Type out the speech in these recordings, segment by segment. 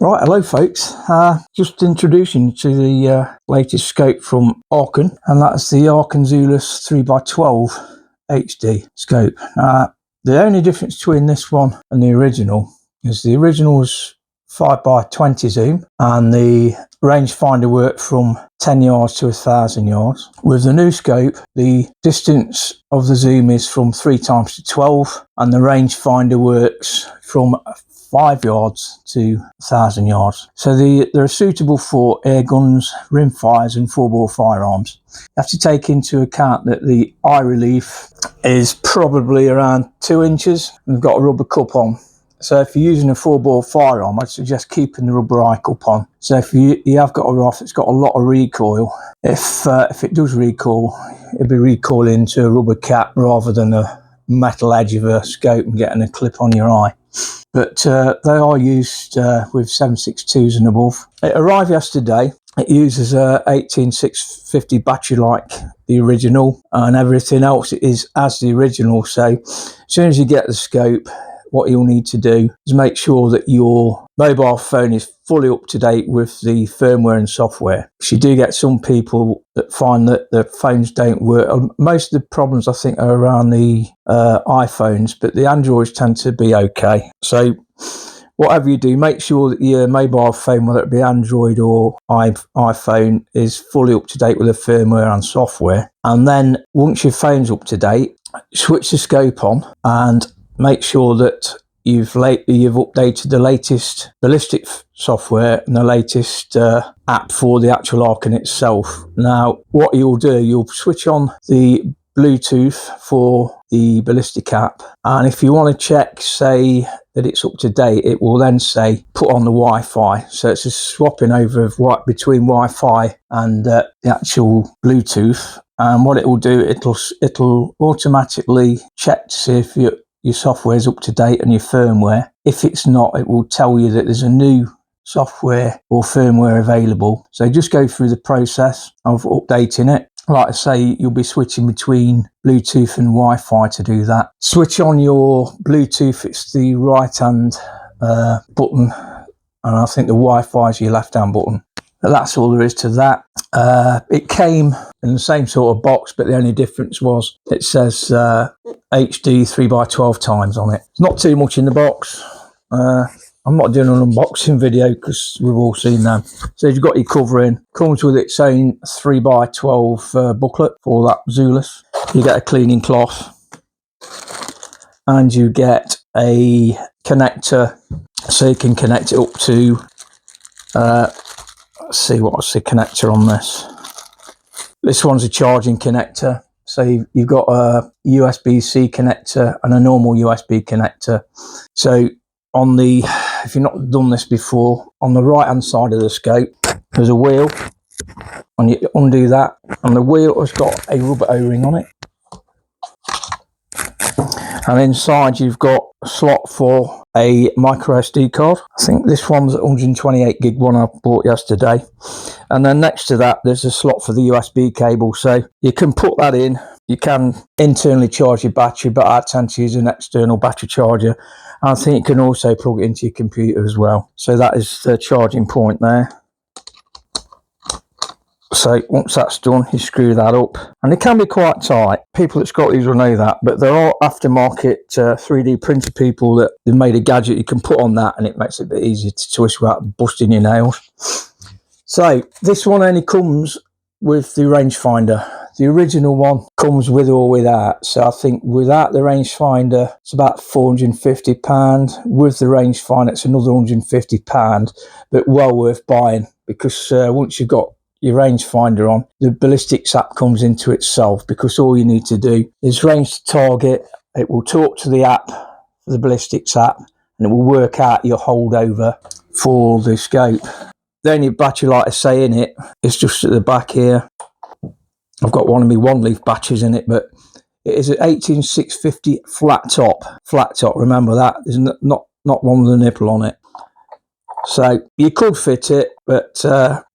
Right, hello folks, just introducing you to the latest scope from Arken, and that's the Arken Zulus 3x12 HD scope. The only difference between this one and the original is the original was 5x20 zoom, and the rangefinder worked from 10 yards to 1,000 yards. With the new scope, the distance of the zoom is from 3 times to 12, and the rangefinder works from 5 yards to 1,000 yards. So they're suitable for air guns, rimfires and 4-bore firearms. You have to take into account that the eye relief is probably around 2 inches and they've got a rubber cup on. So if you're using a 4-bore firearm, I'd suggest keeping the rubber eye cup on. So if you have got a rifle that's got a lot of recoil, if it does recoil, it'll be recoiling into a rubber cap rather than a metal edge of a scope and getting a clip on your eye. But they are used with 7.62s and above. It arrived yesterday. It uses a 18650 battery like the original, and everything else is as the original. So as soon as you get the scope, what you'll need to do is make sure that your mobile phone is fully up to date with the firmware and software. You do get some people that find that their phones don't work. Most of the problems I think are around the iPhones, but the Androids tend to be okay. So whatever you do, make sure that your mobile phone, whether it be Android or iPhone, is fully up to date with the firmware and software. And then once your phone's up to date, switch the scope on and make sure that you've updated the latest Ballistics software and the latest app for the actual Arken itself. Now, what you'll do, you'll switch on the Bluetooth for the Ballistic app, and if you want to check, say, that it's up to date, it will then say put on the Wi-Fi. So it's a swapping over of between Wi-Fi and the actual Bluetooth. And what it will do, it'll automatically check to see if your software is up to date and your firmware. If it's not, it will tell you that there's a new software or firmware available. So just go through the process of updating it. Like I say, you'll be switching between Bluetooth and Wi-Fi to do that. Switch on your Bluetooth, it's the right hand button, and I think the Wi-Fi is your left hand button. But that's all there is to that. It came in the same sort of box, but the only difference was it says HD 3x12 times on it. It's not too much in the box. I'm not doing an unboxing video because we've all seen them. So you've got your covering. Comes with its own 3x12 booklet for that Zulus. You get a cleaning cloth, and you get a connector so you can connect it up to. Let's see what's the connector on this. This one's a charging connector. So you've got a USB-C connector and a normal USB connector. So on the, if you've not done this before, on the right hand side of the scope, there's a wheel, and you undo that, and the wheel has got a rubber O-ring on it. And inside you've got a slot for a micro SD card. I think this one's 128 gig one I bought yesterday. And then next to that, there's a slot for the USB cable. So you can put that in. You can internally charge your battery, but I tend to use an external battery charger. I think you can also plug it into your computer as well. So that is the charging point there. So once that's done, you screw that up, and it can be quite tight. People that's got these will know that, but there are aftermarket 3D printer people that they've made a gadget you can put on that, and it makes it a bit easier to twist without busting your nails. So this one only comes with the rangefinder. The original one comes with or without. So I think without the rangefinder, it's about £450. With the rangefinder, it's another £150, but well worth buying, because once you've got your rangefinder on, the Ballistics app comes into itself, because all you need to do is range the target. It will talk to the app, the Ballistics app, and it will work out your holdover for the scope. The only battery, like I say, in it is just at the back here. I've got one of my 1-leaf batteries in it, but it is an 18650 flat top. Remember that. There's not one with a nipple on it. So you could fit it, but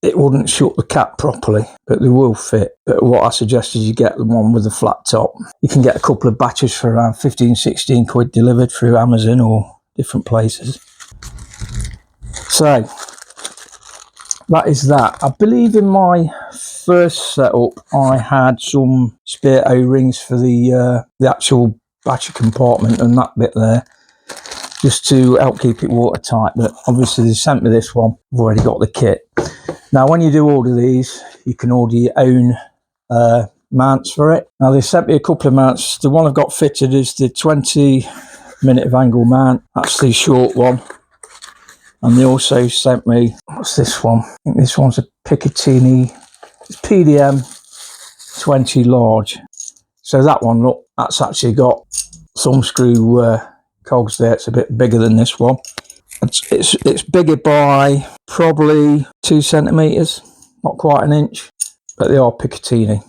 it wouldn't shut the cap properly, but they will fit. But what I suggest is you get the one with the flat top. You can get a couple of batteries for around 15-16 quid delivered through Amazon or different places. So So that is that. I believe in my first setup I had some spare O-rings for the actual battery compartment and that bit there, just to help keep it watertight, but obviously they sent me this one. I've already got the kit. Now when you do order these, you can order your own mounts for it. Now they sent me a couple of mounts. The one I've got fitted is the 20mm of angle mount. That's the short one. And they also sent me, what's this one? I think this one's a Picatinny. It's PDM 20 large. So that one, look, that's actually got some screw cogs there. It's a bit bigger than this one. It's bigger by probably 2 centimeters, not quite an inch, but they are Picatinny.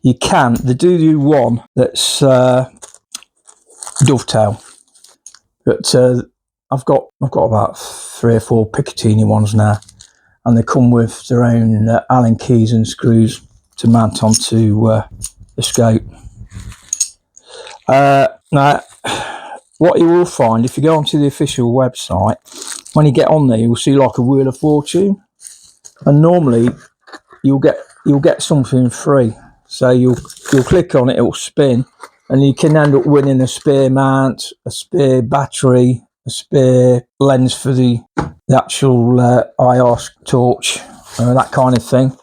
They do one that's dovetail, but I've got about 3 or 4 Picatinny ones now, and they come with their own Allen keys and screws to mount onto the scope. Now, what you will find if you go onto the official website, when you get on there, you'll see like a Wheel of Fortune, and normally you'll get something free. So you'll click on it, it'll spin, and you can end up winning a spare mount, a spare battery, a spare lens for the actual IR torch, that kind of thing.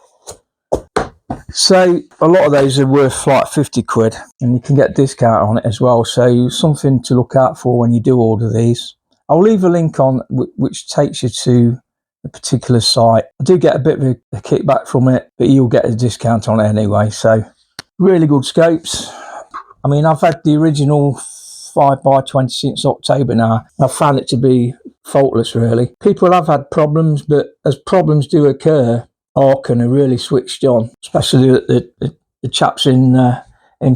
So a lot of those are worth like 50 quid, and you can get discount on it as well. So something to look out for when you do order these. I'll leave a link on which takes you to a particular site. I do get a bit of a kickback from it, but you'll get a discount on it anyway. So really good scopes. I mean, I've had the original 5x20 since October now. I've found it to be faultless, really. People have had problems, but as problems do occur, Arken are really switched on, especially the chaps in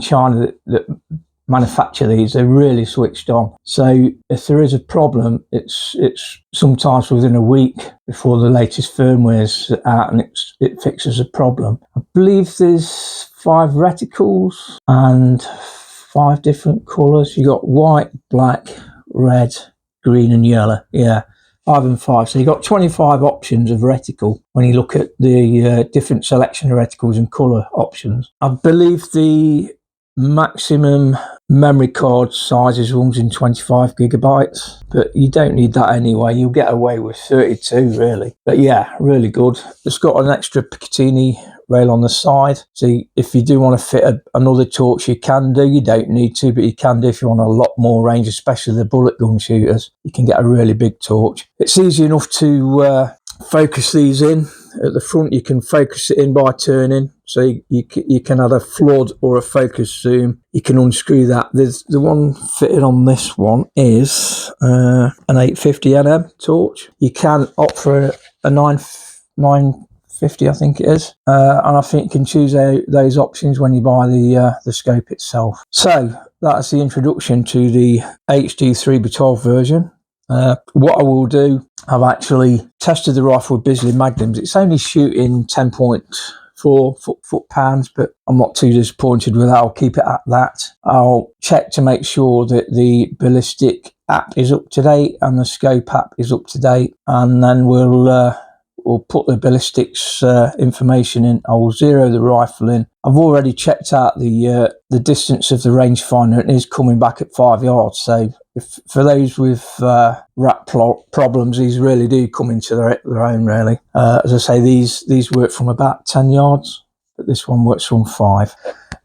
China that manufacture these. They're really switched on. So if there is a problem, it's sometimes within a week before the latest firmware's out and it fixes a problem. I believe there's 5 reticles and 5 different colours. You got white, black, red, green and yellow. Yeah, 5 and 5. So you got 25 options of reticle when you look at the different selection of reticles and colour options. I believe the maximum memory card size is 125 gigabytes, but you don't need that anyway. You'll get away with 32 really. But yeah, really good. It's got an extra Picatinny rail on the side, so if you do want to fit another torch, you can do. You don't need to, but you can do if you want a lot more range, especially the bullet gun shooters. You can get a really big torch. It's easy enough to focus these in. At the front you can focus it in by turning, so you can add a flood or a focus zoom. You can unscrew that. There's the one fitted on this one is an 850 torch. You can opt for a 950, I think it is, and I think you can choose those options when you buy the scope itself. So that's the introduction to the HD 3x12 version. What I will do, I've actually tested the rifle with Bisley Magnums. It's only shooting 10.4 foot-pounds, but I'm not too disappointed with that. I'll keep it at that. I'll check to make sure that the ballistic app is up to date and the scope app is up to date, and then we'll put the ballistics information in. I will zero the rifle in. I've already checked out the distance of the rangefinder, and it is coming back at 5 yards. So for those with rat problems, these really do come into their own, really. As I say, these work from about 10 yards, but this one works from 5.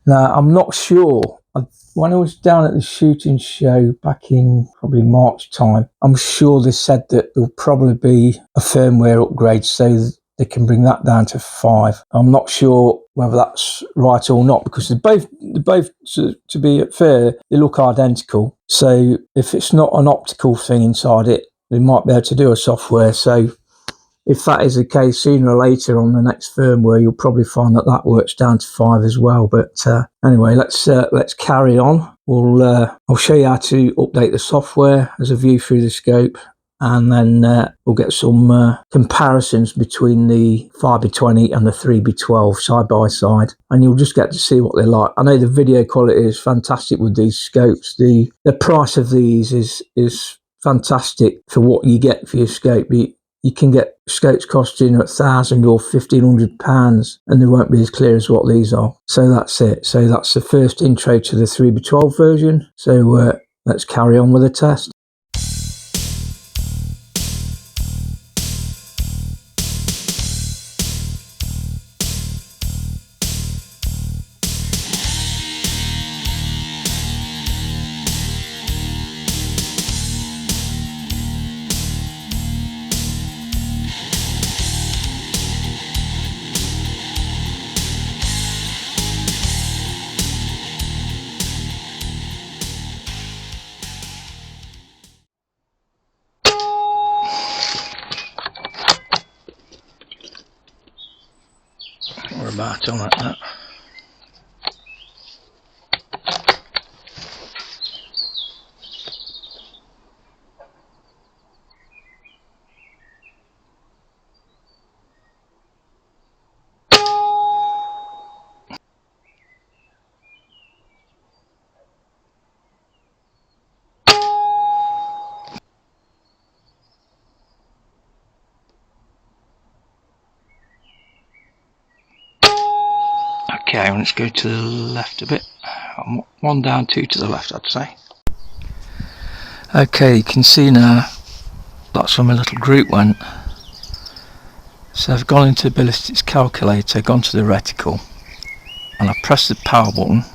Now, I'm not sure. When I was down at the shooting show back in probably March time, I'm sure they said that there'll probably be a firmware upgrade so they can bring that down to 5. I'm not sure whether that's right or not, because they're both to be fair, they look identical. So if it's not an optical thing inside it, they might be able to do a software. So if that is the case, sooner or later on the next firmware, you'll probably find that works down to 5 as well. But anyway, let's carry on. I'll show you how to update the software as a view through the scope, and then we'll get some comparisons between the 5x20 and the 3x12 side by side, and you'll just get to see what they're like. I know the video quality is fantastic with these scopes. The price of these is fantastic for what you get for your scope. you can get scopes costing £1,000 or £1,500 and they won't be as clear as what these are. So that's it. So that's the first intro to the 3x12 version. So let's carry on with the test. We're about on like that. Okay, let's go to the left a bit. One down, two to the left, I'd say. Okay, you can see now that's where my little group went. So I've gone into the Ballistics calculator, gone to the reticle, and I've pressed the power button,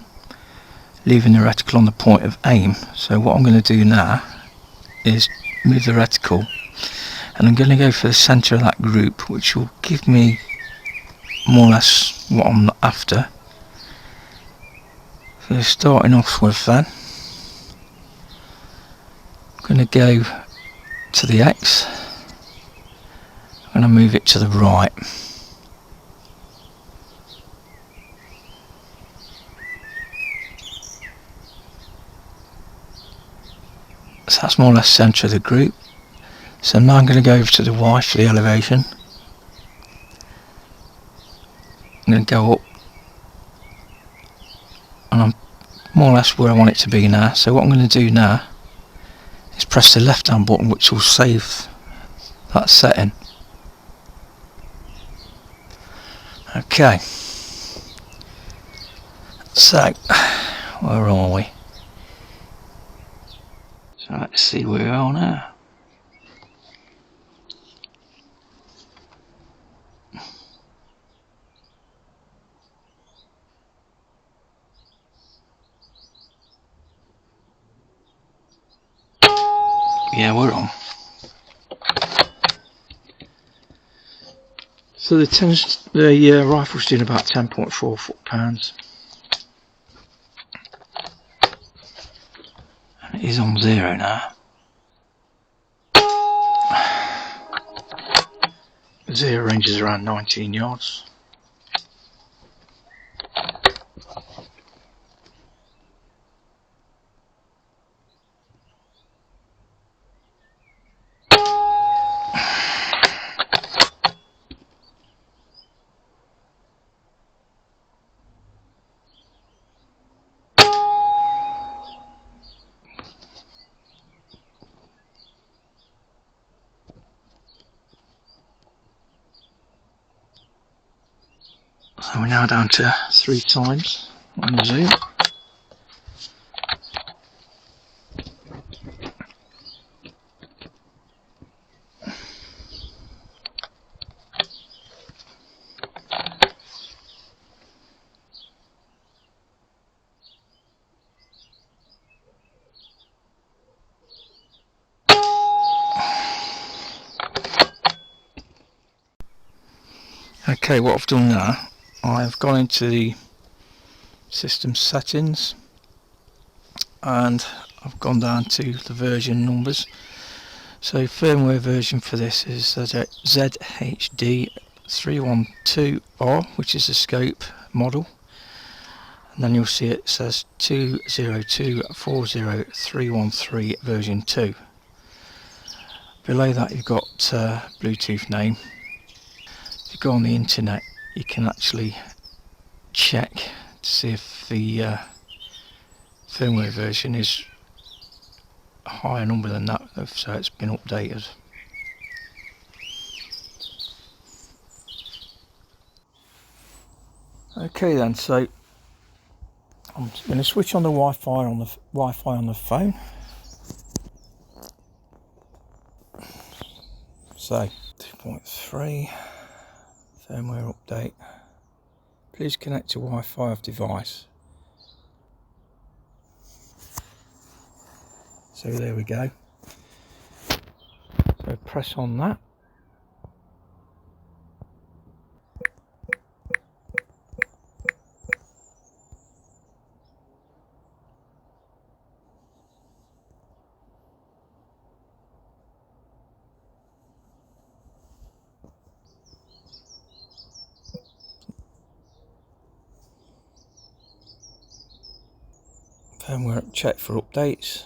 leaving the reticle on the point of aim. So what I'm going to do now is move the reticle, and I'm going to go for the centre of that group, which will give me more or less what I'm after. So starting off with then, I'm going to go to the X, I'm going to move it to the right. So that's more or less centre of the group. So now I'm going to go over to the Y for the elevation. I'm going to go up, and I'm more or less where I want it to be now. So what I'm going to do now is press the left hand button, which will save that setting. Okay, so where are we? So let's see where we are now. Yeah, we're on. So the rifle's doing about 10.4 foot-pounds. And it is on 0 now. 0 range is around 19 yards. So we're now down to 3 times on the zoom. Okay, what I've done now, I've gone into the system settings and I've gone down to the version numbers. So firmware version for this is ZHD 312R, which is the scope model, and then you'll see it says 202.40313 version 2. Below that you've got Bluetooth name. If you go on the internet you can actually check to see if the firmware version is a higher number than that, so it's been updated. Okay then, so I'm going to switch on the Wi-Fi on the phone. So 2.3 firmware update. Please connect to Wi-Fi of device. So there we go. So press on that. Firmware check for updates.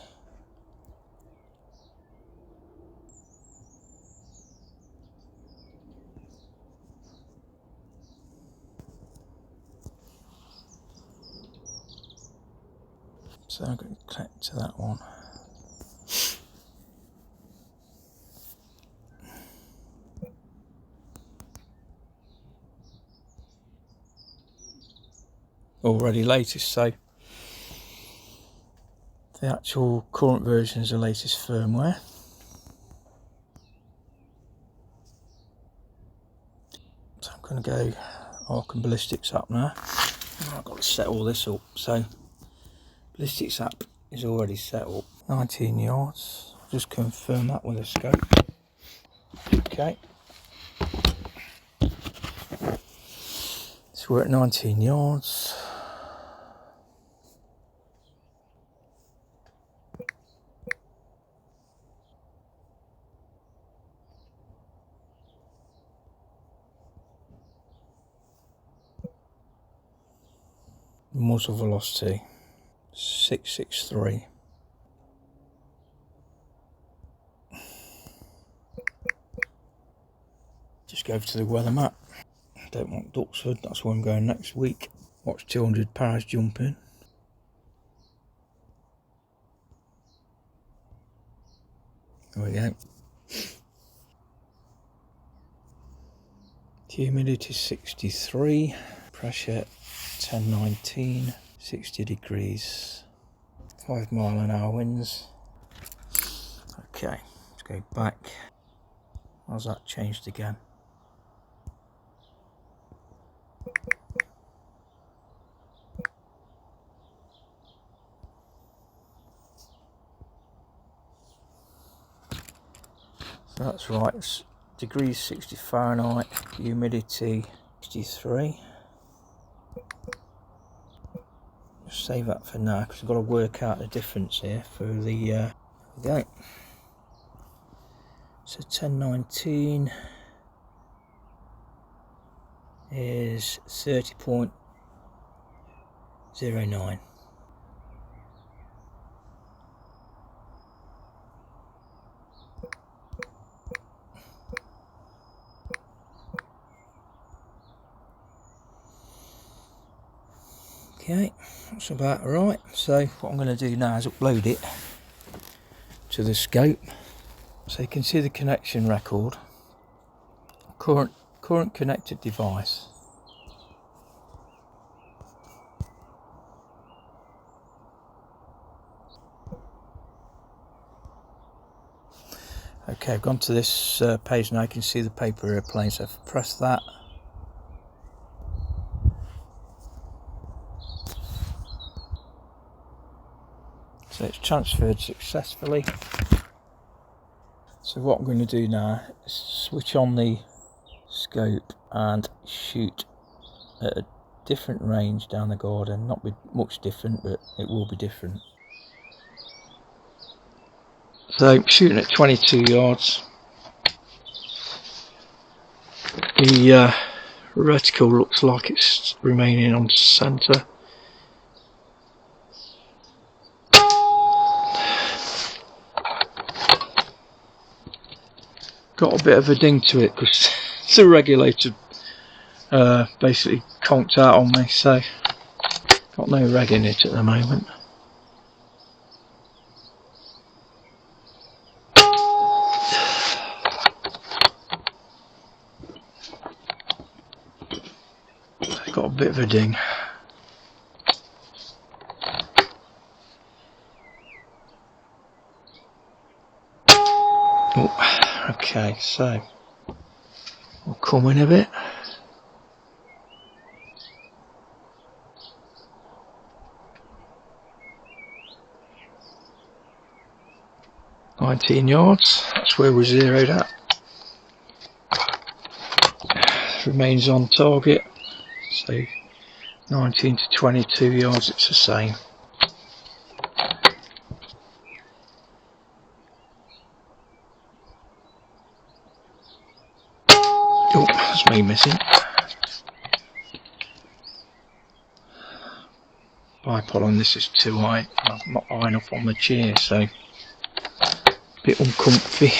So I'm going to connect to that one. Already latest, so the actual current version is the latest firmware. So I'm going to go Arken Ballistics app now. I've got to set all this up. So Ballistics app is already set up. 19 yards. I'll just confirm that with a scope. Okay. So we're at 19 yards. Muzzle velocity 663. Just go to the weather map. Don't want Duxford, that's where I'm going next week. Watch 200 paras jumping. There we go. Humidity 63. Pressure 1019. 60 degrees. 5 mile an hour winds. Okay, let's go back. How's that changed again? So that's right, it's degrees 60 Fahrenheit, humidity 63. Just save that for now because I've got to work out the difference here for the okay. So 1019 is 30.09. Okay, that's about right. So what I'm going to do now is upload it to the scope. So you can see the connection record. Current connected device. Okay, I've gone to this page now. You can see the paper airplane. So if I press that, so it's transferred successfully. So what I'm going to do now is switch on the scope and shoot at a different range down the garden. Not be much different, but it will be different. So shooting at 22 yards. The reticle looks like it's remaining on centre. Got a bit of a ding to it because the regulator basically conked out on me, so got no reg in it at the moment. Got a bit of a ding. Oh, okay, so we'll come in a bit. "19 yards, that's where we're zeroed at. Remains on target, so 19 to 22 yards, it's the same. Oh, that's me missing. Bipod on this is too high. I'm not high enough on the chair, so a bit uncomfy.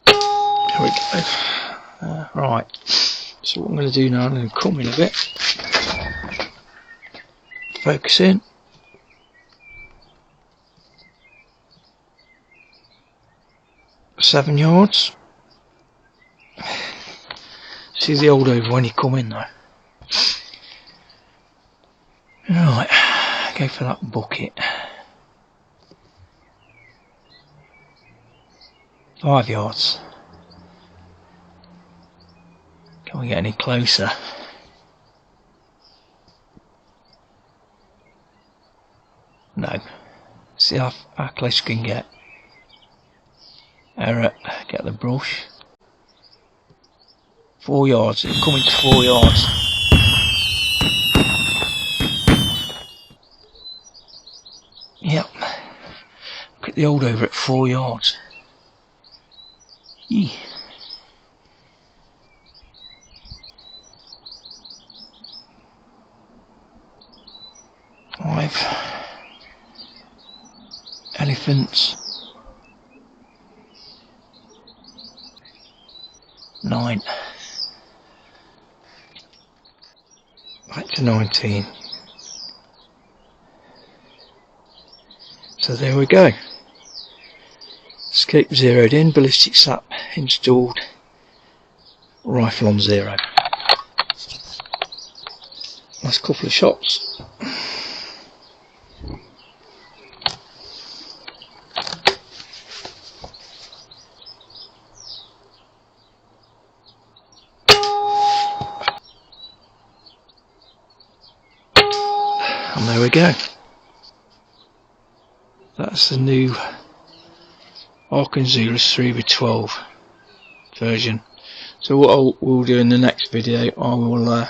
There we go. Right, so what I'm going to do now, I'm going to come in a bit. Focus in. "7 yards. See the old over when you come in though. Right, go for that bucket. 5 yards. Can we get any closer? No. See how close we can get. Error, get the brush. 4 yards, it's coming to 4 yards. Yep. Look at the old over at 4 yards. Yee. Five. Elephants. 9. Back to 19. So there we go. Scope zeroed in, ballistics app installed, rifle on 0. Last couple of shots. And there we go. That's the new Arken Zulus 3x12 version. So what we'll do in the next video, I will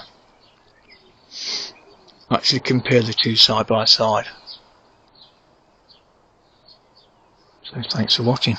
actually compare the two side by side. So thanks for watching.